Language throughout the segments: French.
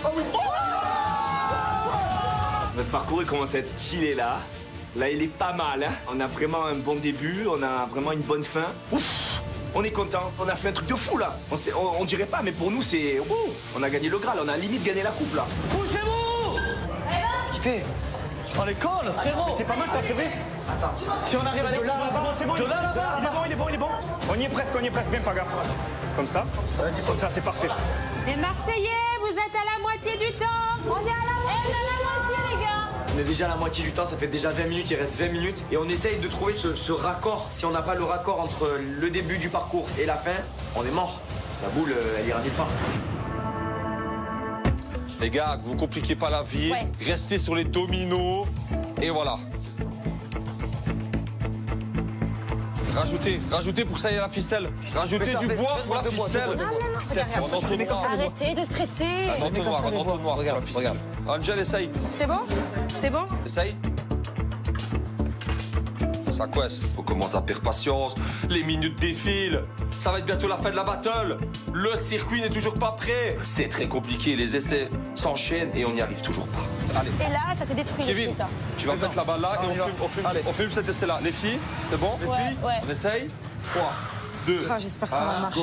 Oh oui. Notre parcours il commence à être stylé là. Là il est pas mal, hein. On a vraiment un bon début, on a vraiment une bonne fin. Ouf, on est content, on a fait un truc de fou là. On dirait pas, mais pour nous c'est... On a gagné le Graal, on a limite gagné la coupe là. Poussez-vous. Qu'est-ce qu'il fait? Oh les connes, frérot. Mais c'est pas mal ça, c'est vrai. Attends, si on arrive à l'extérieur, C'est bon, il est bon. On y est presque, même pas gaffe. Comme ça, c'est parfait. Les Marseillais, vous êtes à la moitié du temps. On est à la moitié, les gars. on est déjà à la moitié du temps, ça fait déjà 20 minutes, il reste 20 minutes. Et on essaye de trouver ce raccord. Si on n'a pas le raccord entre le début du parcours et la fin, on est mort. La boule, elle ira nulle part. Les gars, vous compliquez pas la vie, restez sur les dominos, et voilà. Rajoutez pour que ça aille à la ficelle. Rajoutez du bois pour la ficelle. Arrêtez de stresser. Un entonnoir pour la ficelle. Angel, essaye. C'est bon? C'est bon? Essaye. Ça coince. On commence à perdre patience. Les minutes défilent. Ça va être bientôt la fin de la battle. Le circuit n'est toujours pas prêt. C'est très compliqué. Les essais s'enchaînent et on n'y arrive toujours pas. Allez. Et là, ça s'est détruit. Kevin, tu vas mettre la balle là et on filme cet essai-là. Les filles, c'est bon? Ouais. On essaye? 3, 2, J'espère que ça va marcher.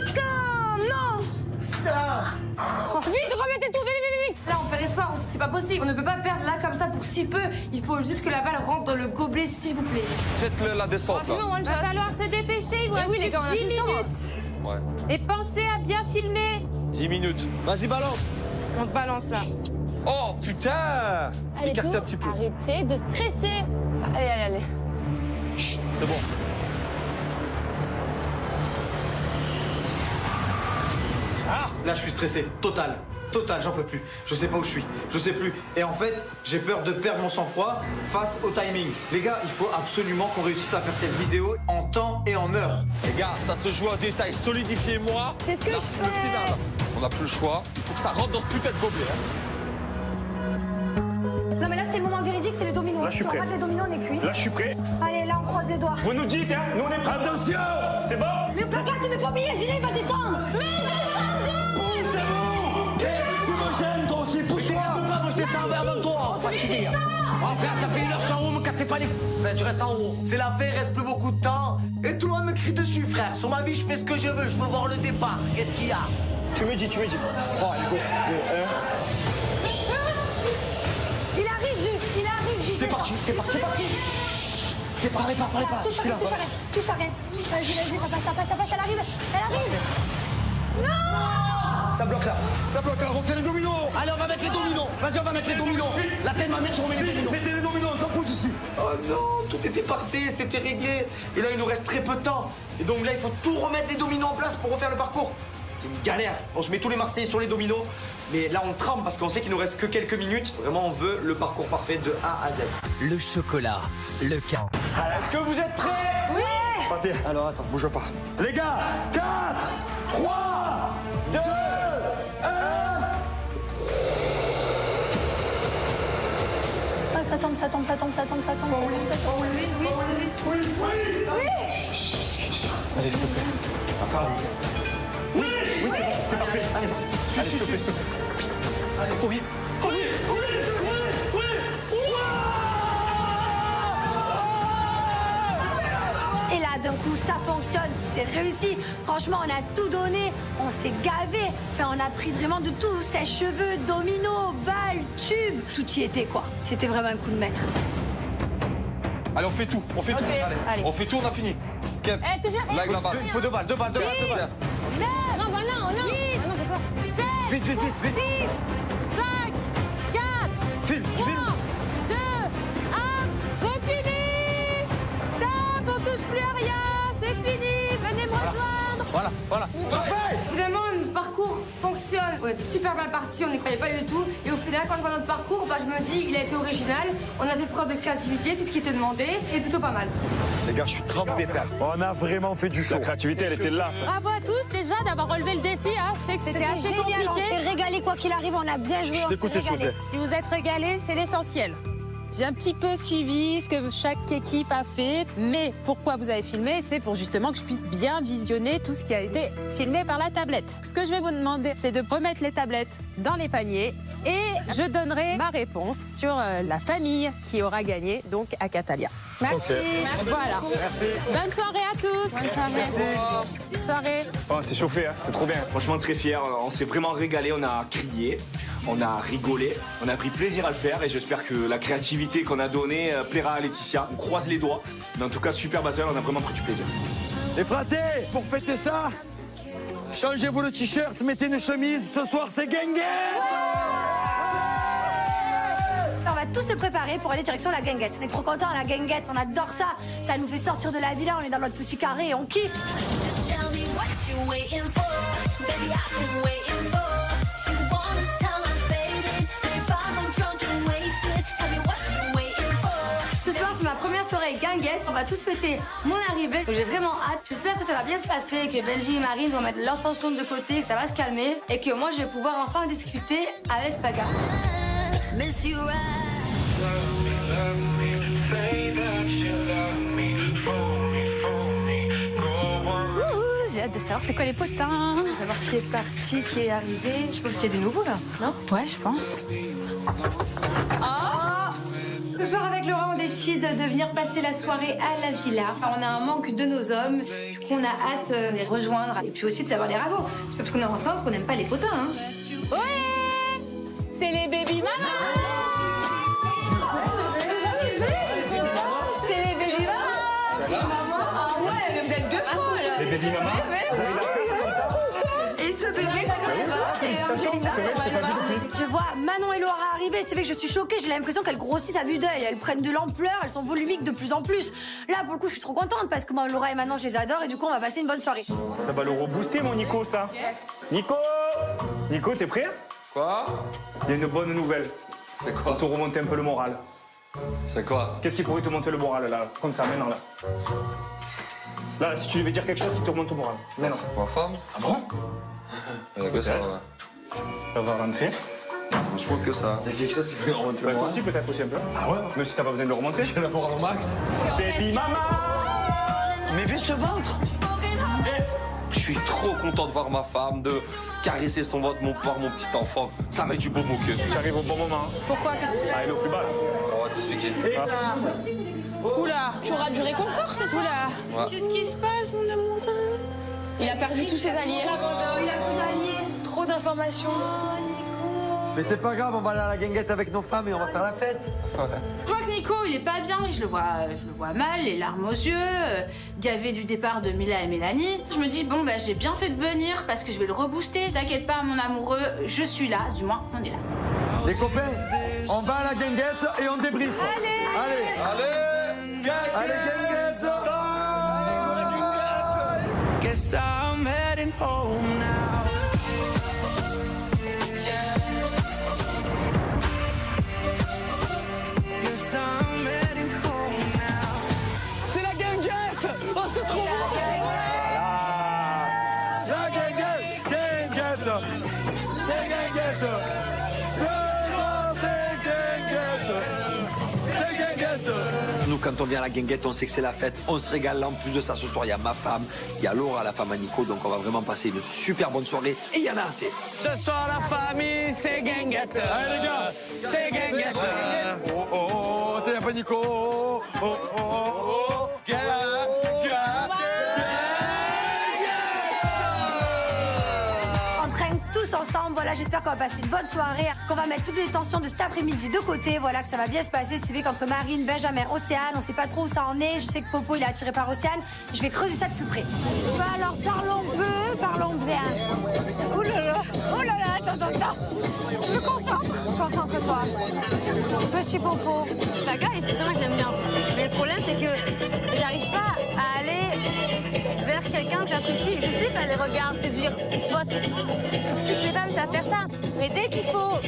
Putain, non! Vite, remettez tout, vite! Là, on perd espoir, c'est pas possible. On ne peut pas perdre là comme ça pour si peu. Il faut juste que la balle rentre dans le gobelet, s'il vous plaît. faites la descente là. Il va falloir se dépêcher, il vous reste 10 minutes. Ouais. Et pensez à bien filmer. 10 minutes. Vas-y, balance. On te balance là. Oh putain! Allez, Écartez un petit peu. Arrêtez de stresser. Allez. C'est bon. Ah, là, je suis stressé. Total, j'en peux plus. Je sais pas où je suis. Je sais plus. Et en fait, j'ai peur de perdre mon sang-froid face au timing. Les gars, il faut absolument qu'on réussisse à faire cette vidéo en temps et en heure. Les gars, ça se joue à détail. Solidifiez-moi. C'est ce que je Le fais. final. On n'a plus le choix. Il faut que ça rentre dans ce putain de gobelet. Non mais là c'est le moment véridique, c'est les dominos. Là, je suis Si on prêt. rate les dominos, on est cuit. Là, je suis prêt. Allez, là on croise les doigts. Vous nous dites, hein? Nous, on est prêts. Attention! C'est bon? Mais papa, tu m'as pas oublié, Gilet, il va descendre. Poussez-vous! Tu me gênes, toi aussi, pousse-toi. Moi, je descends vers toi. Fatigué. Oh, frère, ça fait une heure, je suis en haut, me cassez pas les... Ben, tu restes en haut. C'est la fin, il reste plus beaucoup de temps. Et tout le monde me crie dessus, frère. Sur ma vie, je fais ce que je veux voir le départ. Qu'est-ce qu'il y a? Tu me dis. 3, allez, go. 2, 1. Il arrive, Jules. C'est parti. Parlez pas. Touche à rien. Vas-y, ça passe, elle arrive. Ça bloque là, on fait les dominos. Allez, on va mettre les dominos. Vas-y, on va mettre les dominos. La tête ma mère, je remets les dominos. Mettez les dominos, on s'en fout d'ici. Oh non, tout était parfait, c'était réglé. Et là, il nous reste très peu de temps. Et donc là, il faut tout remettre les dominos en place pour refaire le parcours. C'est une galère. On se met tous les Marseillais sur les dominos. Mais là, on tremble parce qu'on sait qu'il nous reste que quelques minutes. Vraiment, on veut le parcours parfait de A à Z. Le chocolat, le cas. Est-ce que vous êtes prêts? Oui. Partez. Alors, attends, bouge pas. Les gars, 4, 3, 2, 1. Ah, ça tombe. Allez, s'il te plaît. Ça passe. Oui, c'est parfait. Allez, s'il te plaît. Allez, oui. Et là, d'un coup, ça fonctionne. C'est réussi. Franchement, on a tout donné. On s'est gavé. Enfin, on a pris vraiment de tout. Sèche-cheveux, dominos, balles, tubes. Tout y était, quoi. C'était vraiment un coup de maître. Allez, on fait tout. Allez. On fait tout, on a fini. Kev, toujours là avec la balle. Il faut 2 balles. 9, non. 8, 7, 6, 5, 4, Filme, 3, 2, 1, c'est fini. Stop, on touche plus à rien, c'est fini, venez me rejoindre. Voilà. Finalement, notre parcours fonctionne. On était super mal partis, on n'y croyait pas du tout. Et au final, quand je vois notre parcours, je me dis, il a été original. On a fait preuve de créativité, c'est ce qui était demandé, et plutôt pas mal. Les gars, je suis trempé, frère. On a vraiment fait du show. La créativité, elle était là. Bravo à tous déjà d'avoir relevé le défi. Je sais que c'était assez génial. On compliqué. s'est régalé, quoi qu'il arrive. On a bien joué. Je t'écoutais, s'il vous plaît. Si vous êtes régalés, c'est l'essentiel. J'ai un petit peu suivi ce que chaque équipe a fait, mais pourquoi vous avez filmé, c'est pour justement que je puisse bien visionner tout ce qui a été filmé par la tablette. Ce que je vais vous demander, c'est de remettre les tablettes dans les paniers et je donnerai ma réponse sur la famille qui aura gagné, donc à Catalia. Merci. Okay. Merci. Voilà. Merci. Bonne soirée à tous. Bonne soirée. Merci. Bonne soirée. Oh, c'est chauffé, hein. C'était trop bien. Franchement, très fier. On s'est vraiment régalé. On a crié, on a rigolé, on a pris plaisir à le faire et j'espère que la créativité qu'on a donnée plaira à Laetitia. On croise les doigts. Mais en tout cas, super battle. On a vraiment pris du plaisir. Les fratés, pour fêter ça, changez-vous le t-shirt, mettez une chemise. Ce soir, c'est Guinguette. On va tous se préparer pour aller direction la Guinguette. On est trop contents, la Guinguette, on adore ça. Ça nous fait sortir de la villa, on est dans notre petit carré et on kiffe. Ce soir, c'est ma première soirée Guinguette. On va tous fêter mon arrivée. J'ai vraiment hâte. J'espère que ça va bien se passer, que Benji et Marine vont mettre leurs tensions de côté, que ça va se calmer et que moi, je vais pouvoir enfin discuter avec Paga. J'ai hâte de savoir c'est quoi les potins. Savoir qui est parti, qui est arrivé. Je pense qu'il y a des nouveaux là, non? Ouais, je pense. Ce soir, avec Laura, on décide de venir passer la soirée à la villa. On a un manque de nos hommes. On a hâte de les rejoindre et puis aussi de savoir les ragots. C'est pas parce qu'on est enceinte qu'on n'aime pas les potins. Hein. Ouais, c'est les baby mamas. C'est les baby mamas. Ah ouais, mais vous êtes deux fois là. Les baby mamas. Vous avez la tête comme ça. Et ce bébé, Félicitations, c'est vrai, je t'ai pas vu depuis. Je vois Manon et Laura arriver, c'est vrai que je suis choquée, j'ai l'impression qu'elles grossissent à vue d'œil, elles prennent de l'ampleur, elles sont volumiques de plus en plus. Là, pour le coup, je suis trop contente parce que moi, Laura et Manon, je les adore et du coup, on va passer une bonne soirée. Ça va le rebooster, mon Nico, ça. Nico, t'es prêt? Quoi? Il y a une bonne nouvelle. C'est quoi? Pour te remonter un peu le moral. C'est quoi? Qu'est-ce qui pourrait te monter le moral, là? Comme ça, maintenant, là. Là, si tu devais dire quelque chose qui te remonte le moral. Maintenant. Ma femme? Ah bon? Il y a que ça, ouais. Ça va rentrer. Je trouve que ça. Il y a quelque chose qui peut remonter Bah, toi aussi, peut-être aussi un peu. Ah ouais? Mais si t'as pas besoin de le remonter. J'ai la morale au max. Baby mama! Mais vais ce ventre. Je suis trop content de voir ma femme, de caresser son ventre, voir mon petit enfant. Ça met du beau au cœur. Tu arrives au bon moment. Pourquoi? Ah, elle est au plus bas, là. On va t'expliquer. Oula, tu auras du réconfort ce soir. Ouais. qu'est-ce qui se passe, mon amoureux? Il a perdu tous ses alliés. Il a plus d'alliés. Trop d'informations. Mais c'est pas grave, on va aller à la Guinguette avec nos femmes et on va faire la fête. Je vois que Nico, il est pas bien, je le vois mal, les larmes aux yeux, gavé du départ de Mila et Mélanie. Je me dis, bon, bah, j'ai bien fait de venir parce que je vais le rebooster. T'inquiète pas, mon amoureux, je suis là, du moins, on est là. Les copains, on va à la Guinguette et on débriefe. Allez. Allez, Guinguette. Guess I'm heading home now. Guess I'm heading home now. C'est la Guinguette. On se trouve. La Guinguette. Guinguette. C'est Guinguette. C'est Guinguette. Nous, quand on vient à la Guinguette, on sait que c'est la fête. On se régale. En plus de ça, ce soir, il y a ma femme, il y a Laura, la femme à Nico. Donc, on va vraiment passer une super bonne soirée. Et il y en a assez. Ce soir, la famille, c'est Guinguette. Allez, les gars, c'est Guinguette. Oh, oh, oh, t'es pas Nico. Oh, oh, oh, oh. On traîne tous ensemble, voilà, j'espère qu'on va passer une bonne soirée, qu'on va mettre toutes les tensions de cet après-midi de côté, voilà, que ça va bien se passer. C'est vrai qu'entre Marine, Benjamin, Océane, on sait pas trop où ça en est. Je sais que Popo, il est attiré par Océane. Je vais creuser ça de plus près. Bah alors, parlons peu, parlons bien. Oh là là, attends. Je me concentre. Concentre-toi. Petit Popo. Paga, excusez-moi, je l'aime bien. Mais le problème, c'est que j'arrive pas à aller vers quelqu'un que j'apprécie. Je sais pas les regards, séduire, pote. Je sais pas me faire faire ça. Mais dès qu'il faut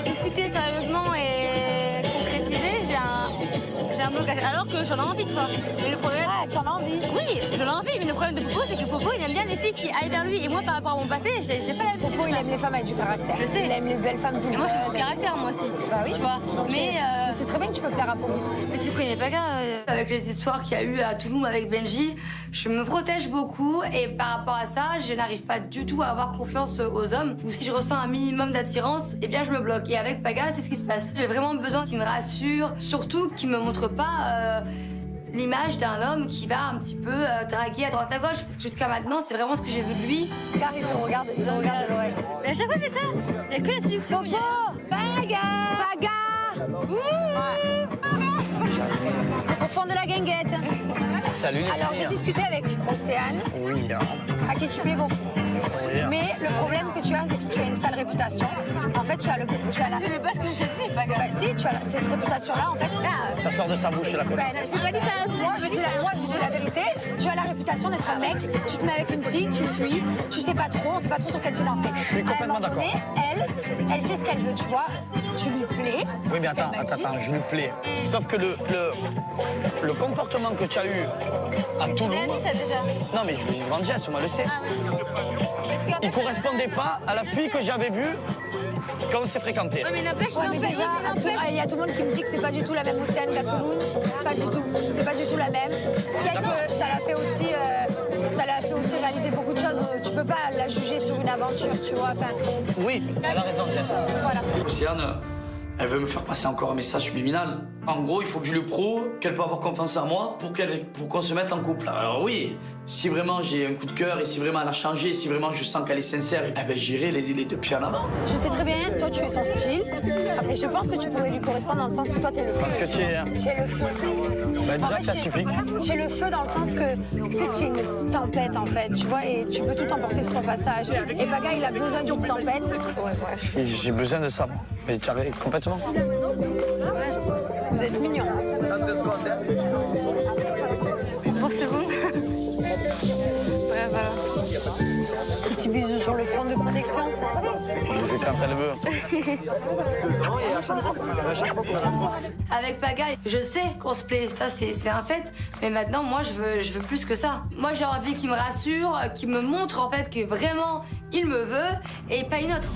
discuter sérieusement et concrétiser, j'ai un un blocage. Alors que j'en ai envie, tu vois. Mais le problème. Ah, tu en as envie? Oui, j'en ai envie, mais le problème de Popo, c'est que Popo, il aime bien les filles qui aillent vers lui. Et moi, par rapport à mon passé, j'ai pas l'habitude. Popo, il aime les femmes avec du caractère. Je sais. Il aime les belles femmes tout. Moi, j'ai du caractère, moi aussi. Bah oui. Tu vois. Mais. C'est très bien que tu peux plaire à Popo. Mais tu connais pas avec les histoires qu'il y a eu à Toulouse avec Benji, je me protège beaucoup et par rapport à ça, je n'arrive pas du tout à avoir confiance aux hommes. Ou si je ressens un minimum d'attirance, eh bien je me bloque. Et avec Paga, c'est ce qui se passe. J'ai vraiment besoin qu'il me rassure, surtout qu'il me montre pas l'image d'un homme qui va un petit peu draguer à droite à gauche. Parce que jusqu'à maintenant, c'est vraiment ce que j'ai vu de lui. Car il te regarde de l'oreille. Mais à chaque fois, c'est ça. Il n'y a que la séduction. Popo! Paga! Paga! Au fond de la guinguette. Salut les Alors, j'ai discuté avec Océane, Oui. à qui tu plais beaucoup. Oui. Mais le problème que tu as, c'est que tu as une sale réputation. En fait, tu as la... C'est pas ce que je dis, Paga. Bah si, tu as cette réputation-là, en fait. Ça sort de sa bouche, la connais. J'ai pas dit ça. Moi, je dis la vérité. Tu as la réputation d'être un mec. Tu te mets avec une fille, tu fuis. Tu sais pas trop, on sait pas trop sur quel pied danser. Je suis complètement d'accord. Elle sait ce qu'elle veut, tu vois. Tu lui plais. Oui, mais attends, je lui plais. Sauf que le comportement que tu as eu à Toulouse... Tu l'as mis ça déjà? Non, mais je lui ai vendu, moi, le sais. Ah oui. Il correspondait pas à la fille que j'avais vue quand on s'est fréquenté. Oui, mais n'empêche, il y a tout le monde qui me dit que c'est pas du tout la même Océane qu'à Toulouse. Pas du tout. C'est pas du tout la même. Peut-être que ça l'a fait aussi réaliser beaucoup de choses. Tu peux pas la juger sur une aventure, tu vois. Enfin... Oui, elle a raison, Jess. Voilà. Océane, elle veut me faire passer encore un message subliminal. En gros, il faut que je lui prouve qu'elle peut avoir confiance en moi pour qu'on se mette en couple. Alors oui, si vraiment j'ai un coup de cœur et si vraiment elle a changé, si vraiment je sens qu'elle est sincère, eh ben j'irai les deux pieds en avant. Je sais très bien, toi tu es son style. Et je pense que tu pourrais lui correspondre dans le sens que toi t'es le feu. Parce que tu es... Tu es le feu. Bah, déjà que c'est atypique. Tu es le feu dans le sens que tu sais, tu es une tempête en fait, tu vois, et tu peux tout emporter sur ton passage. Et Paga, il a besoin d'une tempête. Ouais, bref. J'ai besoin de ça, moi. Mais tu arrives complètement. Vous êtes mignons. Bon, c'est bon. Ouais, voilà. Petit bisou sur le front de protection. Je le fais quand elle veut. Avec Paga, je sais qu'on se plaît, ça c'est un fait. Mais maintenant, moi, je veux plus que ça. Moi, j'ai envie qu'il me rassure, qu'il me montre en fait que vraiment il me veut et pas une autre.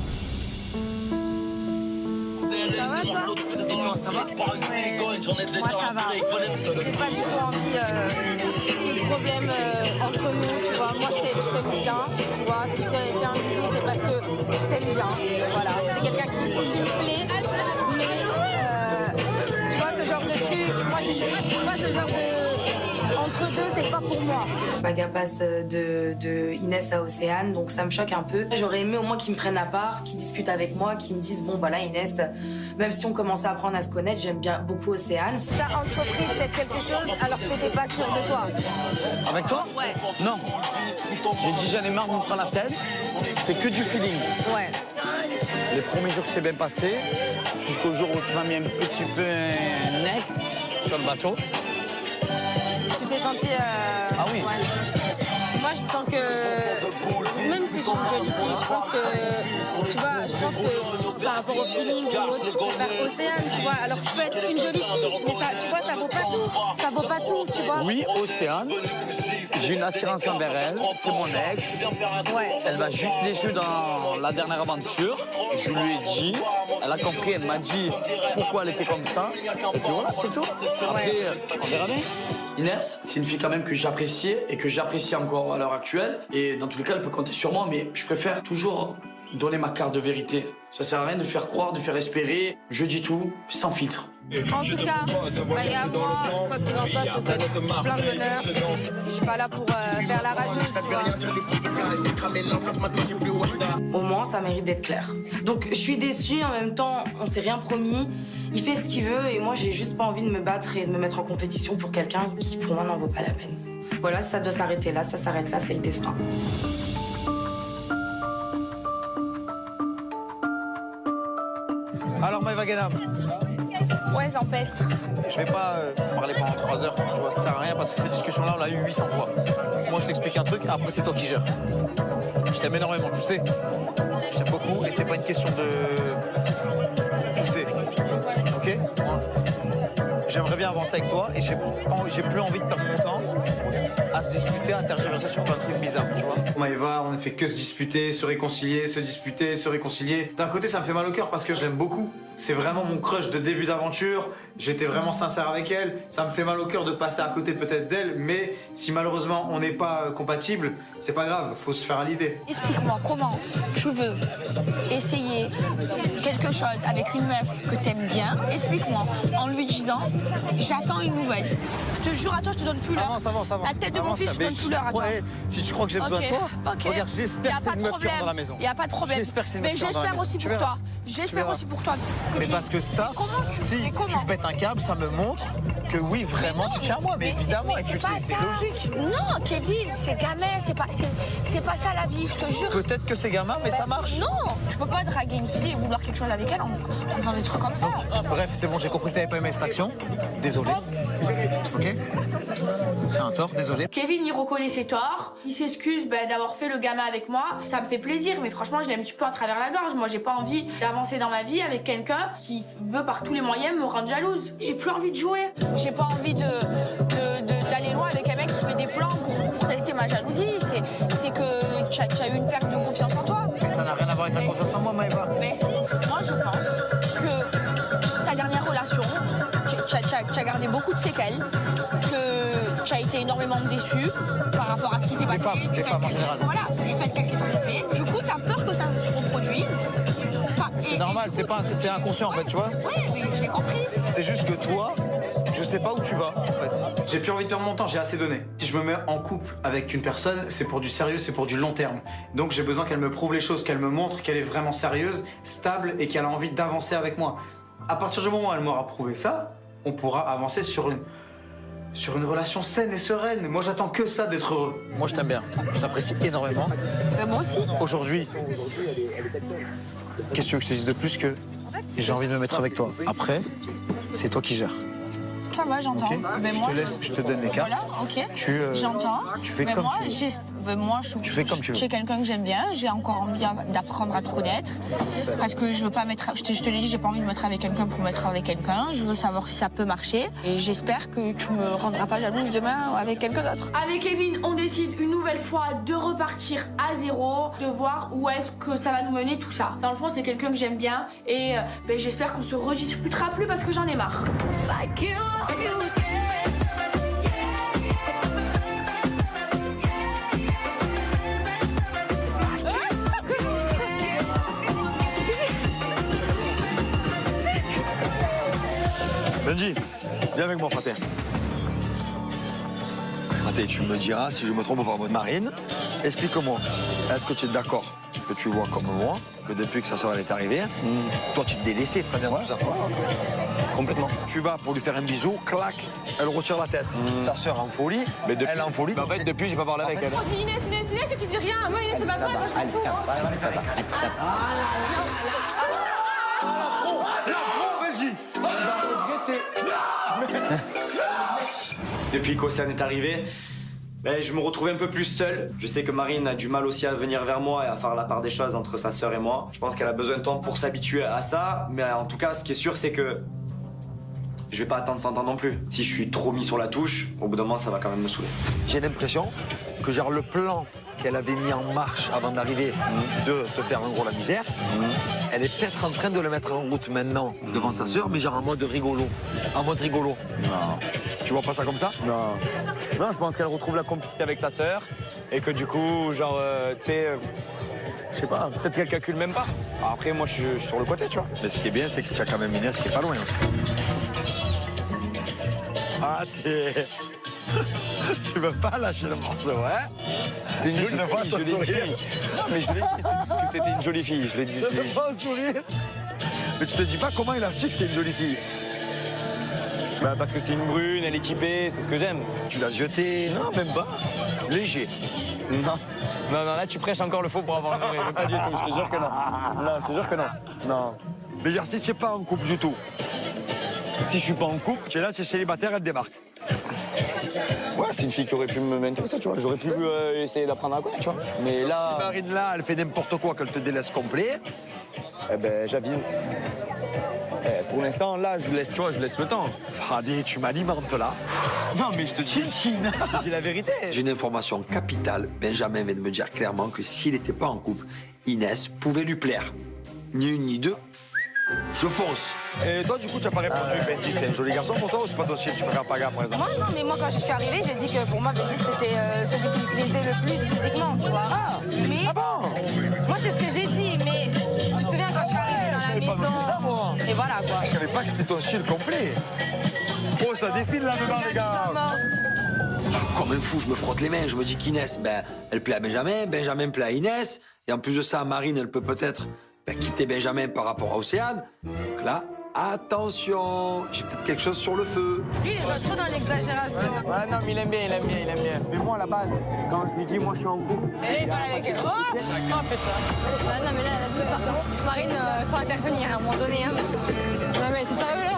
Ça va, toi? Et toi, ça va? Moi, ça va. J'ai pas du tout envie qu'il y ait de problème entre nous, tu vois. Moi, je t'aime bien, tu vois. Si je t'ai fait un bisou, c'est parce que je t'aime bien. Voilà. C'est quelqu'un qui me plaît. Mais, tu vois, ce genre de truc, moi, tu vois, ce genre de... Entre deux, c'est pas pour moi. Paga passe de Inès à Océane, donc ça me choque un peu. J'aurais aimé au moins qu'ils me prennent à part, qu'ils discutent avec moi, qu'ils me disent bon voilà Inès, même si on commençait à apprendre à se connaître, j'aime bien beaucoup Océane. T'as entrepris peut-être quelque chose alors que t'étais pas sûre de toi. Avec toi? Ouais. Non. J'ai dit j'en ai marre de me prendre la tête. C'est que du feeling. Ouais. Les premiers jours c'est bien passé, jusqu'au jour où tu m'as mis un petit peu un next sur le bateau. Tu t'es sentie... Ah oui. Ouais. Moi, je sens que... Même si je suis une jolie fille, je pense que par rapport au feeling ou autre, je préfère Océane, tu vois. Alors, tu peux être une jolie fille, mais ça, tu vois, ça vaut pas tout. Ça vaut pas tout, tu vois. Oui, Océane. J'ai une attirance envers elle, c'est mon ex. Ouais. Elle m'a juste déçu dans la dernière aventure. Je lui ai dit, elle a compris, elle m'a dit pourquoi elle était comme ça. Et puis voilà, c'est tout. Après, on verra bien. Inès, c'est une fille quand même que j'appréciais et que j'apprécie encore à l'heure actuelle. Et dans tous les cas, elle peut compter sur moi, mais je préfère toujours donner ma carte de vérité. Ça sert à rien de faire croire, de faire espérer. Je dis tout, sans filtre. En tout cas, Paga, moi, quoi qu'il en soit, je te souhaite plein de bonheur. Je suis pas là pour faire la rageuse, tu vois. Au moins, ça mérite d'être clair. Donc, je suis déçue, en même temps, on s'est rien promis. Il fait ce qu'il veut et moi, j'ai juste pas envie de me battre et de me mettre en compétition pour quelqu'un qui, pour moi, n'en vaut pas la peine. Voilà, ça doit s'arrêter là, ça s'arrête là, c'est le destin. Alors Maëva Guénam. Ouais, j'empestre. Je vais pas parler pendant 3 heures, tu vois, ça sert à rien parce que cette discussion-là, on l'a eu 800 fois. Moi, je t'explique un truc, après c'est toi qui gères. Je t'aime énormément, tu sais. Je t'aime beaucoup et c'est pas une question de... Tu sais. Ok? j'aimerais bien avancer avec toi et j'ai plus envie de perdre mon temps à se disputer, à tergiverser sur plein de trucs bizarres, tu vois. Maëva, on ne fait que se disputer, se réconcilier, se disputer, se réconcilier. D'un côté, ça me fait mal au cœur parce que je l'aime beaucoup. C'est vraiment mon crush de début d'aventure. J'étais vraiment sincère avec elle. Ça me fait mal au cœur de passer à côté peut-être d'elle, mais si malheureusement on n'est pas compatible, c'est pas grave, faut se faire à l'idée. Explique-moi comment tu veux essayer quelque chose avec une meuf que t'aimes bien. Explique-moi en lui disant j'attends une nouvelle. Je te jure à toi, je te donne plus l'heure. Avance. La tête de mon fils, je te donne plus l'heure à toi. Si tu crois que j'ai besoin de toi, regarde, j'espère que c'est une meuf qui rentre dans la maison. Il n'y a pas de problème. J'espère que c'est une meuf Mais qui rentre dans la j'espère maison. aussi pour toi. J'espère aussi pour toi. Mais parce que ça, si tu pètes un câble, ça me montre que oui, vraiment, tu tiens à moi. Mais évidemment, et tu sais, c'est logique. Non, Kevin, c'est gamin, c'est pas ça la vie, je te jure. Peut-être que c'est gamin, mais ça marche. Non, tu peux pas draguer une fille et vouloir quelque chose avec elle en faisant des trucs comme ça. Bref, c'est bon, j'ai compris que t'avais pas aimé cette action. Désolé. Ok. C'est un tort, désolé. Kevin, il reconnaît ses torts. Il s'excuse d'avoir fait le gamin avec moi. Ça me fait plaisir, mais franchement, je l'aime un petit peu à travers la gorge. Moi, j'ai pas envie d'avancer dans ma vie avec quelqu'un qui veut par tous les moyens me rendre jalouse. J'ai plus envie de jouer. J'ai pas envie d'aller loin avec un mec qui fait des plans pour tester ma jalousie. C'est que tu as eu une perte de confiance en toi. Mais ça n'a rien à voir avec la confiance en moi, Maëva. Mais si, moi je pense que ta dernière relation, tu as gardé beaucoup de séquelles, que tu as été énormément déçu par rapport à ce qui s'est passé. Les femmes en général. Voilà, du fait qu'elle t'ait trompé. Du coup, tu as peur que ça se reproduise. C'est normal, c'est inconscient en fait, tu vois. Oui, mais je l'ai compris. C'est juste que toi, je sais pas où tu vas en fait. J'ai plus envie de perdre mon temps, j'ai assez donné. Si je me mets en couple avec une personne, c'est pour du sérieux, c'est pour du long terme. Donc j'ai besoin qu'elle me prouve les choses, qu'elle me montre qu'elle est vraiment sérieuse, stable et qu'elle a envie d'avancer avec moi. À partir du moment où elle m'aura prouvé ça, on pourra avancer sur une relation saine et sereine. Moi, j'attends que ça d'être heureux. Moi, je t'aime bien. Je t'apprécie énormément. Moi aussi. Aujourd'hui, qu'est-ce que tu veux que je te dise de plus que j'ai envie de me mettre avec toi. Après, c'est toi qui gères. Ça va, j'entends. Okay. Mais je moi, te laisse, je te donne les cartes. Voilà, ok. J'entends. Tu fais comme tu veux. Moi, tu fais comme tu veux. Je suis quelqu'un que j'aime bien. J'ai encore envie d'apprendre à te connaître. Parce que je veux pas mettre. Je te l'ai dit, j'ai pas envie de me mettre avec quelqu'un pour me mettre avec quelqu'un. Je veux savoir si ça peut marcher. Et j'espère que tu me rendras pas jalouse demain avec quelqu'un d'autre. Avec Kevin, on décide une nouvelle fois de repartir à zéro, de voir où est-ce que ça va nous mener tout ça. Dans le fond, c'est quelqu'un que j'aime bien. Et j'espère qu'on se redisputera plus parce que j'en ai marre. Benji, viens avec moi, frater. Frater, tu me diras si je me trompe pas. Marine, explique-moi. Est-ce que tu es d'accord que tu vois comme moi, que depuis que sa soeur est arrivée, toi tu te délaissé, frère, tout ça. Complètement. Tu vas pour lui faire un bisou, clac, elle retire la tête. Sa soeur en folie, mais elle est en folie. Mais en fait, depuis, j'ai pas parlé avec elle. On dit Inès, tu dis rien. Moi, Inès, c'est pas vrai quand je m'en fous. Depuis qu'Océane est arrivé, je me retrouvais un peu plus seul. Je sais que Marine a du mal aussi à venir vers moi et à faire la part des choses entre sa sœur et moi. Je pense qu'elle a besoin de temps pour s'habituer à ça, mais en tout cas, ce qui est sûr, c'est que je vais pas attendre 100 ans non plus. Si je suis trop mis sur la touche, au bout d'un moment, ça va quand même me saouler. J'ai l'impression que genre le plan qu'elle avait mis en marche avant d'arriver de te faire en gros la misère, elle est peut-être en train de le mettre en route maintenant devant sa sœur, mais genre en mode rigolo. En mode rigolo. Non. Tu vois pas ça comme ça? Non. Non, je pense qu'elle retrouve la complicité avec sa sœur et que du coup, genre, tu sais, je sais pas, peut-être qu'elle calcule même pas. Après, moi, je suis sur le côté, tu vois. Mais ce qui est bien, c'est que tu as quand même Inès qui est pas loin aussi. Ah, t'es... Tu veux pas lâcher le morceau, hein? C'est une jolie fille, je l'ai dit. Non, mais je l'ai dit que c'était une jolie fille, je l'ai dit. Je veux pas un sourire. Mais tu te dis pas comment il a su que c'était une jolie fille? Bah parce que c'est une brune, elle est typée, c'est ce que j'aime. Tu l'as jetée? Non, même pas. Léger. Non. Non, là tu prêches encore le faux pour avoir un pas du tout, je te jure que non. Non, je te jure que non. Non. Mais dire si tu n'es pas en couple du tout. Si je suis pas en couple, tu es là, tu es célibataire, elle débarque. Ouais, c'est une fille qui aurait pu me m'intéresser, tu vois. J'aurais pu essayer d'apprendre à quoi, tu vois. Mais là... Si Marine elle fait n'importe quoi, qu'elle te délaisse complet. Eh ben, j'avise. pour l'instant, là, je laisse le temps. Allez, tu m'alimentes là. Non, mais je te dis. Je dis la vérité. J'ai une information capitale. Benjamin vient de me dire clairement que s'il n'était pas en couple, Inès pouvait lui plaire. Ni une ni deux. Je fonce. Et toi, du coup, tu n'as pas répondu. Benji, c'est un joli garçon pour toi ou c'est pas ton style? Tu préfères Paga, par exemple? Moi, non, mais moi, quand je suis arrivée, j'ai dit que pour moi, Benji, c'était celui qui me plaisait le plus physiquement, tu vois. Ah, mais bon? Moi, c'est ce que j'ai dit, mais tu te souviens quand je suis arrivée dans la maison? Pas ça, moi. Et voilà, quoi. Je savais pas que c'était ton style complet. Oh, ça défile là-dedans, les gars. Je suis comme un fou, je me frotte les mains. Je me dis qu'Inès, elle plaît à Benjamin, Benjamin plaît à Inès. Et en plus de ça, Marine, elle peut peut-être quitter Benjamin par rapport à Océane. Donc là, attention, j'ai peut-être quelque chose sur le feu. Lui, il va trop dans l'exagération. Ouais, non, mais il aime bien. Mais moi, à la base, quand je lui dis, moi, je suis en couple. Elle parle avec elle. Oh putain. Non, mais là, elle a deux parties. Marine, faut intervenir à un moment donné. Hein. Non, mais c'est sérieux, là.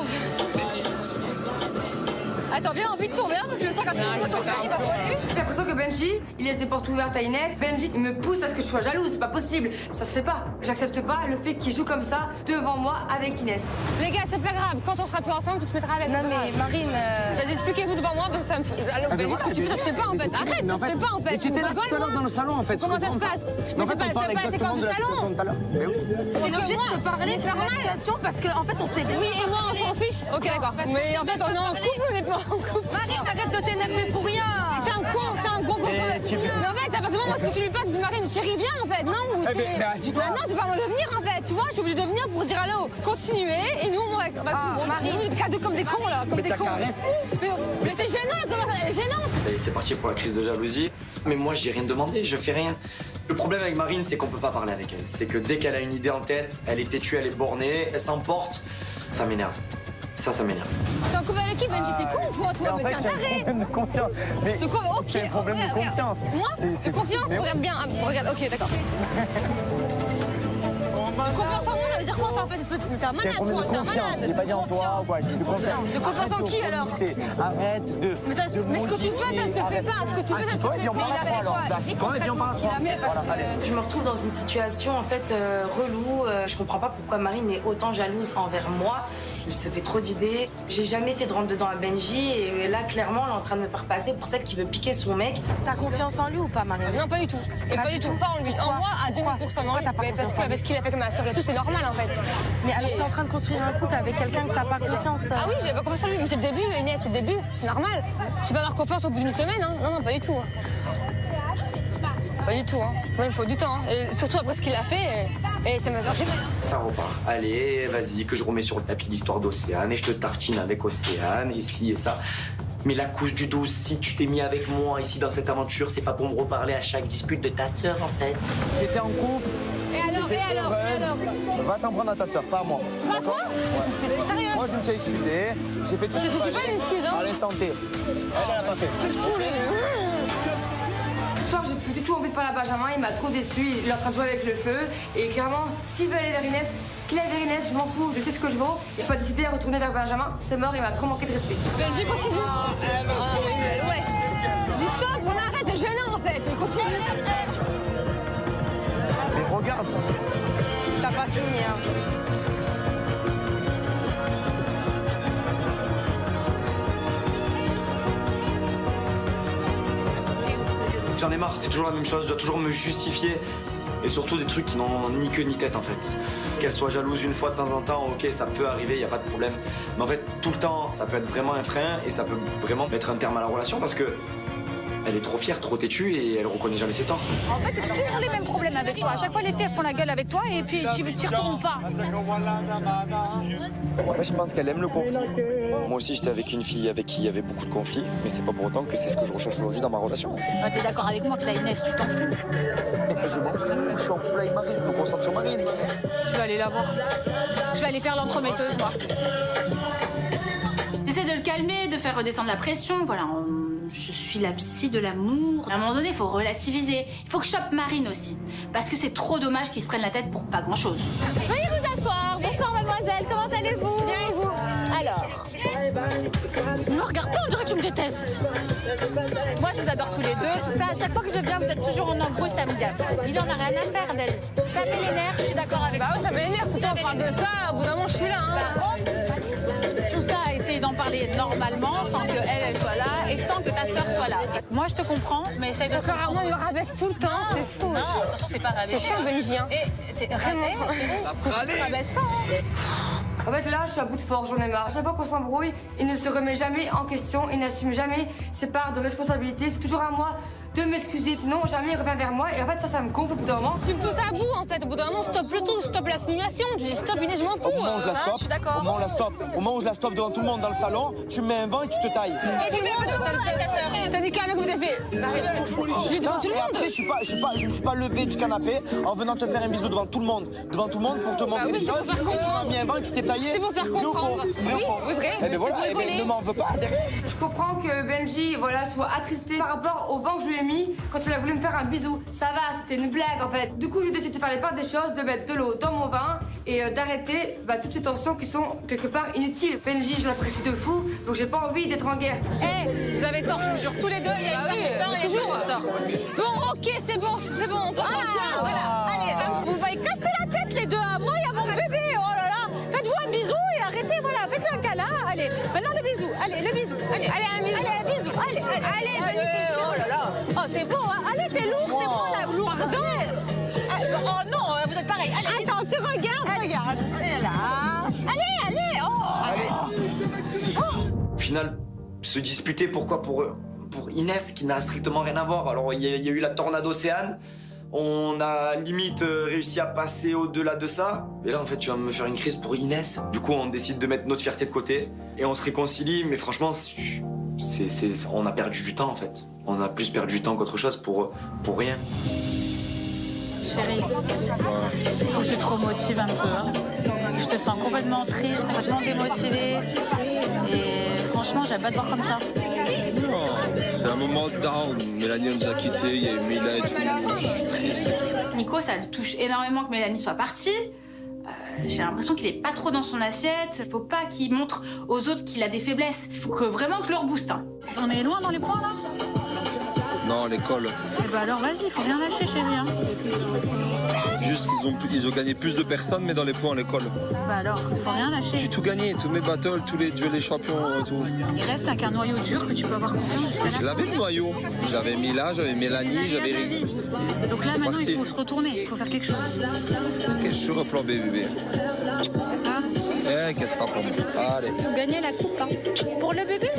Attends, viens, envie de tourner, parce que je sens quand il va voler. J'ai l'impression que Benji, il laisse des portes ouvertes à Inès. Benji, il me pousse à ce que je sois jalouse, c'est pas possible. Ça se fait pas. J'accepte pas le fait qu'il joue comme ça devant moi avec Inès. Les gars, c'est pas grave. Quand on sera plus ensemble, tu te mettras avec. Non, mais Marine. Vas-y, expliquez-vous devant moi parce que ça me fout. Alors, Benji, ce que tu fais, ça se fait pas en fait. Arrête, ça se fait pas en fait. Tu étais là tout à l'heure dans le salon en fait. Comment ça se passe? Mais c'est pas la séquence du salon. Mais oui. On est obligé de se parler, faire la situation parce qu'en fait, on s'est dit. Oui, et moi, on s'en fiche. Ok, d'accord. Mais en fait, on est en couple, on est pas en couple. Marine, arrête de t'énerver pour rien. T'es un con, Mais en fait, à partir du moment où ce que tu lui passes de Marine, chérie, viens en fait, non? Ou mais assis-toi. Non, c'est pas moi de venir en fait, tu vois, je suis obligée de venir pour dire allô, continuer, et nous on va Marine, cadeau comme des cons là, comme des cons. Mais c'est gênant, comment ça, gênant. Ça y est, c'est parti pour la crise de jalousie. Mais moi, j'ai rien demandé, je fais rien. Le problème avec Marine, c'est qu'on peut pas parler avec elle. C'est que dès qu'elle a une idée en tête, elle est têtue, elle est bornée, elle s'emporte. Ça m'énerve. Ça m'énerve. T'es en couple avec qui, Benji? T'es con ou quoi, toi? Mais tiens, t'arrête. C'est un problème de confiance. Mais de quoi? Ok. C'est un problème de confiance. Moi? C'est confiance? Regarde bien. Regarde, ok, d'accord. Confiance en moi, ça veut dire quoi ça en fait? T'es un malade, toi, t'es un malade. J'ai pas dit en toi ou quoi, j'ai dit confiance. De confiance en qui alors? Arrête de. Mais ce que tu fais, ça ne se fait pas. Ce que tu fais, ça ne se fait pas. Assis-toi et viens par là. Je me retrouve dans une situation en fait relou. Je comprends pas pourquoi Marine est autant jalouse envers moi. Il se fait trop d'idées. J'ai jamais fait de rentre dedans à Benji et là clairement elle est en train de me faire passer pour celle qui veut piquer son mec. T'as confiance en lui ou pas, Marine? Non, pas du tout. Et pas du tout, pas en lui. En moi, à 2000%. Pourquoi t'as pas confiance en lui? Parce qu'il a fait comme ma soeur et tout, c'est normal en fait. Mais alors t'es en train de construire un couple avec quelqu'un que t'as pas confiance. Ah oui, j'ai pas confiance en lui, mais c'est le début, Inès, c'est le début, c'est normal. Je vais pas avoir confiance au bout d'une semaine, hein. Non, pas du tout. Pas du tout, hein. Moi, il me faut du temps. Hein. Et surtout après ce qu'il a fait, et c'est ma soeur jumelle. Ça repart. Allez, vas-y, que je remets sur le tapis l'histoire d'Océane et je te tartine avec Océane, ici et ça. Mais la couche du 12, si tu t'es mis avec moi ici dans cette aventure, c'est pas pour me reparler à chaque dispute de ta sœur en fait. T'étais en couple. Et alors Va t'en prendre à ta sœur, pas à moi. Pas toi? Ouais. Sérieux? Moi je me suis excusé, j'ai fait tout ce qu'il fallait. C'est pas une excuse, hein? À l'instant T. Elle a pas fait. Ce soir, j'ai plus du tout envie de parler à Benjamin, il m'a trop déçu, il est en train de jouer avec le feu. Et clairement, s'il veut aller vers Inès, qu'il aille vers Inès, je m'en fous, je sais ce que je vaux. Il faut pas décider à retourner vers Benjamin, c'est mort, il m'a trop manqué de respect. Benji, continue. Ouais. Dis stop, on arrête, c'est gênant en fait, il continue. Mais regarde. T'as pas fini, hein. J'en ai marre, c'est toujours la même chose, je dois toujours me justifier. Et surtout des trucs qui n'ont ni queue ni tête en fait. Qu'elle soit jalouse une fois de temps en temps, ok, ça peut arriver, y a pas de problème. Mais en fait, tout le temps, ça peut être vraiment un frein et ça peut vraiment mettre un terme à la relation parce que elle est trop fière, trop têtue et elle reconnaît jamais ses torts. En fait, c'est toujours les mêmes problèmes avec toi. À chaque fois, les filles font la gueule avec toi et puis tu y retournes pas. Ouais, je pense qu'elle aime le conflit. Moi aussi, j'étais avec une fille avec qui il y avait beaucoup de conflits, mais c'est pas pour autant que c'est ce que je recherche aujourd'hui dans ma relation. Ah, t'es d'accord avec moi que la Inès, tu t'en fous? Je m'en fous, je suis en couple avec Marine, je me concentre sur Marine. Je vais aller la voir. Je vais aller faire l'entremetteuse, moi. J'essaie de le calmer, de faire redescendre la pression, voilà. Je suis la psy de l'amour. À un moment donné, il faut relativiser. Il faut que je chope Marine aussi. Parce que c'est trop dommage qu'ils se prennent la tête pour pas grand-chose. Veuillez vous asseoir. Bonsoir, mademoiselle. Comment allez-vous? Bien, et vous? Alors, Me regarde pas, on dirait que tu me détestes. Moi, je les adore tous les deux, tout ça. À chaque fois que je viens, vous êtes toujours en embrouille, ça me gave. Il en a rien à faire d'elle. Ça met les nerfs, je suis d'accord avec Bah toi. ouais, ça met les nerfs, tout le temps on parle de ça, au bout d'un moment, je suis là. Hein. Par contre, tout ça, essayer d'en parler normalement, sans que elle soit là et sans que ta sœur soit là. Moi, je te comprends, mais essaye de Encore Armand, il me rabaisse tout le temps, c'est fou. Non, attention, c'est pas rabaisser. C'est chiant, Benji. Hein. C'est vraiment... Tu rabaisse pas, hein. En fait, là, je suis à bout de force, j'en ai marre. À chaque fois qu'on s'embrouille, il ne se remet jamais en question, il n'assume jamais ses parts de responsabilité. C'est toujours à moi de m'excuser, sinon jamais il revient vers moi. Et en fait, ça me gonfle au bout d'un moment. Tu me pousses à bout, en fait. Au bout d'un moment, stop le tout, stop la simulation. Tu dis stop, Inès, je m'en fous. Au moment où je la Hein, stoppe, je suis d'accord. au moment où je la stoppe, au moment où je la stoppe devant tout le monde dans le salon, tu me mets un vent et tu te tailles. Et tout le monde, ta sœur. T'as dit qu'un mec vous défait. J'ai devant tout le Et monde. après, je me suis pas levé du canapé en venant te faire un bisou devant tout le monde pour te montrer oui, des c'est pour choses. faire Et tu m'as comprendre. mis un vent et tu t'es taillé. C'est pour faire Vrai ou faux comprendre. Vrai ou Oui, faux oui, vrai. Eh ben voilà, C'est eh pour ben, rigoler. ne m'en veux pas. Je comprends que Benji, voilà, soit attristé par rapport au vent que je lui ai mis quand il a voulu me faire un bisou. Ça va, c'était une blague en fait. Du coup, je décide de faire les parts des choses, de mettre de l'eau dans mon vin et d'arrêter toutes ces tensions qui sont quelque part inutiles. Benji, je l'apprécie de fou, donc j'ai pas envie d'être en guerre. Vous avez tort, je vous jure, tous les deux, il y a une part de toujours. tort. Bon, ok, c'est bon, on passe en chien. Voilà. Allez, vous m'avez cassé la tête les deux à moi et à mon bébé. Oh là là. Faites-vous un bisou et arrêtez, voilà, faites-le un câlin. Allez, maintenant le bisou. Allez, le bisou. Allez, un bisou. Allez, un bisou. Allez, magnifique. Oh là là. Oh, c'est bon, hein. Allez, t'es lourd, c'est bon là, lourd. Pardon. Oh non, vous êtes pareil. Allez. Attends, tu regarde. Allez là. Allez. Oh. Au final, se disputer, pourquoi pour Inès, qui n'a strictement rien à voir. Alors, il y a eu la tornade Océane. On a limite réussi à passer au-delà de ça. Et là, en fait, tu vas me faire une crise pour Inès. Du coup, on décide de mettre notre fierté de côté. Et on se réconcilie. Mais franchement, on a perdu du temps, en fait. On a plus perdu du temps qu'autre chose pour rien. Chérie, faut que tu te remotives un peu. Hein. Je te sens complètement triste, complètement démotivée. Et franchement, j'aime pas te voir comme ça. Non, c'est un moment down. Mélanie nous a quittés, il y a eu Mila et tout. Je suis triste. Nico, ça le touche énormément que Mélanie soit partie. J'ai l'impression qu'il est pas trop dans son assiette. Faut pas qu'il montre aux autres qu'il a des faiblesses. Il faut vraiment que je le rebooste. Hein. On est loin dans les points là? Non, l'école. Eh ben alors vas-y, faut rien lâcher chérie. Hein. Juste qu'ils ont gagné plus de personnes, mais dans les points à l'école. Bah alors, faut rien lâcher. J'ai tout gagné, tous mes battles, tous les duels des champions, tout. Il reste qu'un noyau dur que tu peux avoir confiance jusqu'à la Je fin. l'avais le noyau. J'avais Mila, j'avais Mélanie, j'avais Rien de Rick. vie. Et donc là C'est maintenant parti. il faut se retourner, il faut faire quelque chose. Ok, je suis replan bébé. Hein? Eh, inquiète pas pour moi. Allez. Faut gagner la coupe hein. Pour le bébé.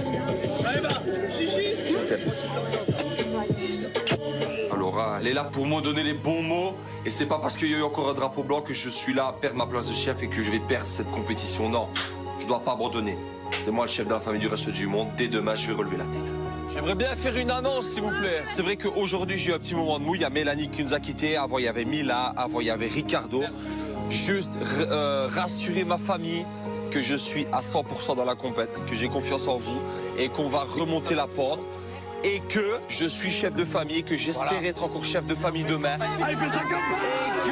Laura, elle est là pour me donner les bons mots. Et c'est pas parce qu'il y a eu encore un drapeau blanc que je suis là à perdre ma place de chef et que je vais perdre cette compétition. Non, je dois pas abandonner. C'est moi le chef de la famille du reste du monde. Dès demain, je vais relever la tête. J'aimerais bien faire une annonce, s'il vous plaît. C'est vrai qu'aujourd'hui, j'ai eu un petit moment de mou. Il y a Mélanie qui nous a quittés. Avant, il y avait Mila. Avant, il y avait Ricardo. Juste rassurer ma famille que je suis à 100% dans la compète, que j'ai confiance en vous et qu'on va remonter la pente. Et que je suis chef de famille, que j'espère être encore chef de famille demain. Allez, fais ça comme ça. Et que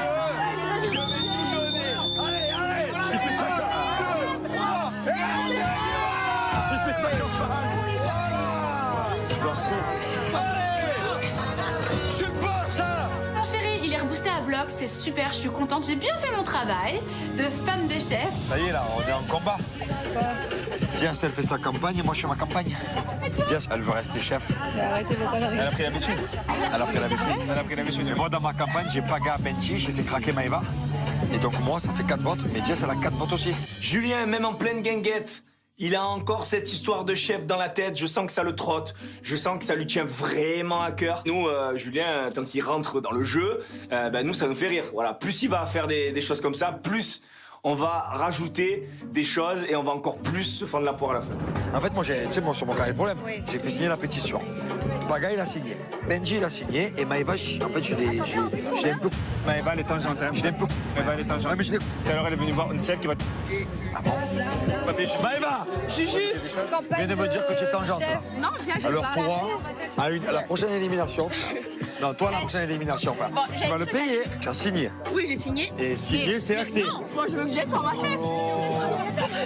je vais tout donner. Allez, il fait ça comme ça. Il fait ça comme ça. Allez, je passe. Mon chéri, il est reboosté à bloc, c'est super, je suis contente. J'ai bien fait mon travail de femme de chef. Ça y est, là, on est en combat. Diaz, elle fait sa campagne et moi, je fais ma campagne. Diaz, elle veut rester chef. Arrêtez vos conneries. Elle a pris l'habitude. Elle a pris l'habitude. Et moi, dans ma campagne, j'ai pas gars Benji, j'ai fait craquer Maëva. Et donc, moi, ça fait 4 votes, mais Diaz, elle a 4 votes aussi. Julien, même en pleine guinguette, il a encore cette histoire de chef dans la tête. Je sens que ça le trotte. Je sens que ça lui tient vraiment à cœur. Nous, Julien, tant qu'il rentre dans le jeu, nous, ça nous fait rire. Voilà, plus il va faire des choses comme ça, plus on va rajouter des choses et on va encore plus se fendre la poire à la fin. En fait, moi, tu sais, moi, sur mon carré de problème, j'ai fait signer la pétition. Paga, il a signé. Benji, il a signé. Et Maëva, en fait, je l'ai un peu... Maëva, elle est tangente. Hein. Je l'ai un peu... Maëva, elle est tangente. Ouais, mais je l'ai... Tout à l'heure, elle est venue voir une selle qui va... Ah bon? Maëva! Juju, Viens de me dire que tu es tangente, là. Non, viens, je Alors, parle. toi, à la prochaine élimination... Non, toi, à la prochaine élimination, enfin, Bon, tu vas le payer. Tu as signé. Oui, j'ai signé. Et signé, c'est acté. Non, moi je veux que Jess soit ma chef.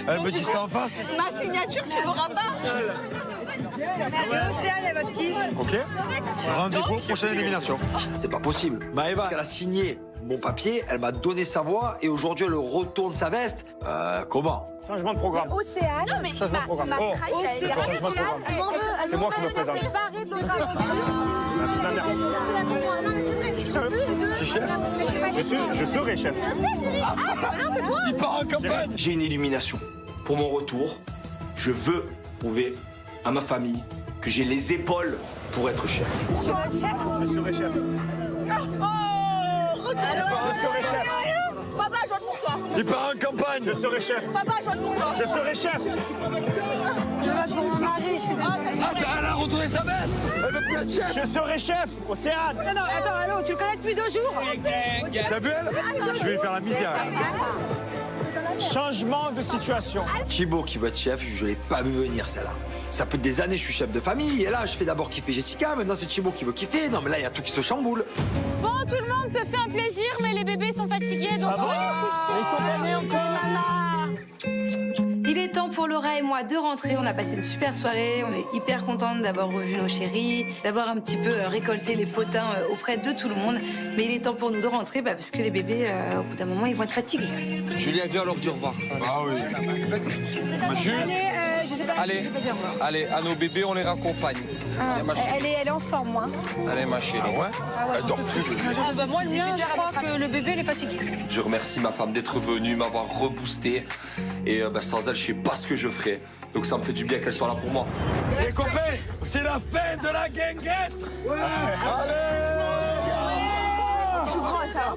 Elle me dit ça en face. Ma signature, tu l'auras pas. Océane, elle vote qui? Ok. Rendez-vous, prochaine élimination. C'est pas possible. Maëva, elle a signé mon papier, elle m'a donné sa voix et aujourd'hui elle retourne sa veste. Comment? Changement de programme. Océane. Non, mais Changement de programme. Oh, c'est moi qui me présente. Séparée de l'autre aventure. Je serai chef. c'est toi. Il part en campagne. J'ai une illumination. Pour mon retour, je veux prouver à ma famille que j'ai les épaules pour être chef. Tu vas être chef? Je serai chef. Oh, Je serai chef. Papa, je vote pour toi. Il part en campagne. Je serai chef. Papa, je vote pour toi. Je serai chef. Je vote pour mon mari. Elle a retourné sa veste. Elle veut plus être chef. Je serai chef. Océane. Attends, allô, tu le connais depuis 2 jours? T'as vu elle? Je vais lui faire la misère. Changement de situation. Thibaut qui veut être chef, je l'ai pas vu venir celle-là. Ça fait des années que je suis chef de famille et là je fais d'abord kiffer Jessica, maintenant c'est Thibaut qui veut kiffer. Non mais là il y a tout qui se chamboule. Bon, tout le monde se fait un plaisir, mais les bébés sont fatigués, donc on va les coucher. Ils sont pas nés encore. Il est temps pour Laura et moi de rentrer. On a passé une super soirée. On est hyper contente d'avoir revu nos chéris, d'avoir un petit peu récolté les potins auprès de tout le monde. Mais il est temps pour nous de rentrer parce que les bébés, au bout d'un moment, ils vont être fatigués. Julien, viens leur dire au revoir. Ah oui. Allez, à nos bébés, on les raccompagne. Elle est en forme, moi. Allez, ma chérie. Ouais. Elle dort plus. Moi, le mien, je crois que le bébé, il est fatigué. Je remercie ma femme d'être venue, m'avoir reboosté. Et sans elle, je sais pas ce que je ferais. Donc ça me fait du bien qu'elle soit là pour moi. Les copains, c'est la fin de la guinguette. Ouais. Allez. Je suis grosse, ça.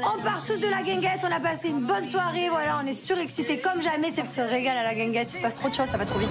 On part tous de la guinguette, on a passé une bonne soirée, voilà, on est surexcités comme jamais, c'est que se régale à la guinguette, il se passe trop de choses, ça va trop vite.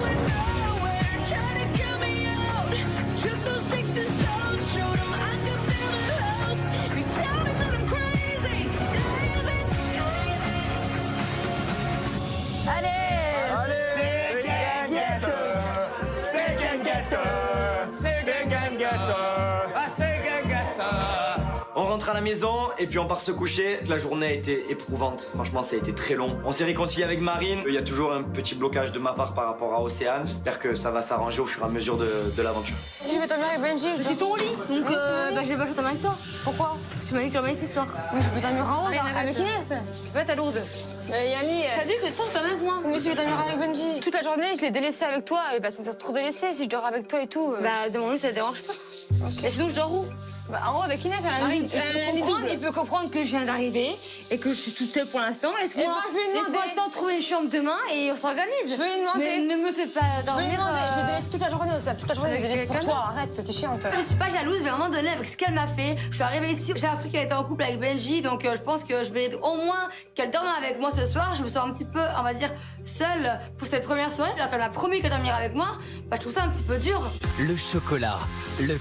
On rentre à la maison et puis on part se coucher. La journée a été éprouvante. Franchement, ça a été très long. On s'est réconcilié avec Marine. Il y a toujours un petit blocage de ma part par rapport à Océane. J'espère que ça va s'arranger au fur et à mesure de l'aventure. Si je vais dormir avec Benji, je suis ton lit. Donc, je vais pas dormir avec toi. Pourquoi? Parce que tu m'as dit que tu dormais ici ce soir. Oui, je peux dormir en haut, avec Inès. Ouais, t'as lourde. Yanni, t'as dit que toi, c'est pas même moi. Mais si je vais dormir avec Benji. Toute la journée, je l'ai délaissé avec toi. Et bah, c'est trop délaissé si je dors avec toi et tout. Bah, demande-lui, ça te dérange pas. Okay. Et sinon, je dors où? Bah, en haut avec Inès, il peut comprendre que je viens d'arriver et que je suis toute seule pour l'instant. Laisse-moi je vais lui demander. Laisse-moi le temps de trouver une chambre demain et on s'organise. Je vais lui demander. Mais ne me fais pas dormir. Je vais lui demander. J'ai délaissé toute la journée, Océane. Toute la journée, j'ai délaissé pour toi. Arrête, t'es chiante. Je suis pas jalouse, mais à un moment donné, avec ce qu'elle m'a fait, je suis arrivée ici, j'ai appris qu'elle était en couple avec Benji, donc je pense que je mérite au moins qu'elle dorme avec moi ce soir. Je me sens un petit peu, on va dire, seule pour cette première soirée, alors qu'elle m'a promis qu'elle dormirait avec moi. Bah, je trouve ça un petit peu dur. Le chocolat, le